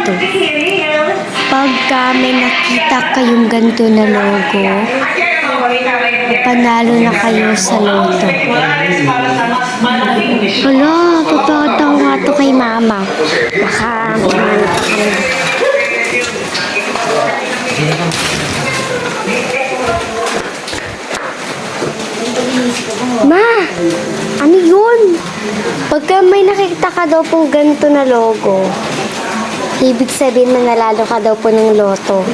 loto. Pagka may nakita kayong ganito na logo, panalo na kayo sa loto. Hala, papakita ko nga to kay mama. Baka pumunta kami. Ma, ano yun? Pagka may nakikita ka daw pong ganito na logo, ibig sabihin manalalo ka daw po ng loto.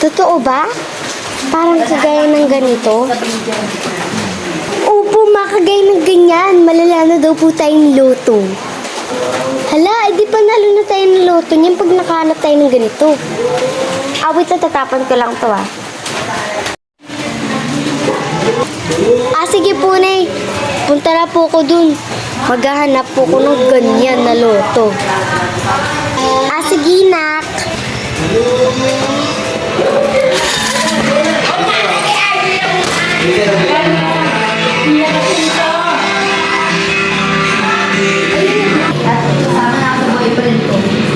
Totoo ba? Parang kagaya ng ganito? Opo, makagaya ng ganyan. Malalano daw po tayong loto. Hala, edi panalo na tayo ng loto niyan pag nakahanap tayo ng ganito. Wait na, tatapan ko lang to sige po, Nay. Punta na po ko dun. Maghahanap po ko ng ganyan na loto. Sige, nak.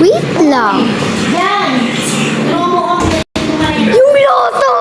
Wait lang. Yung loto!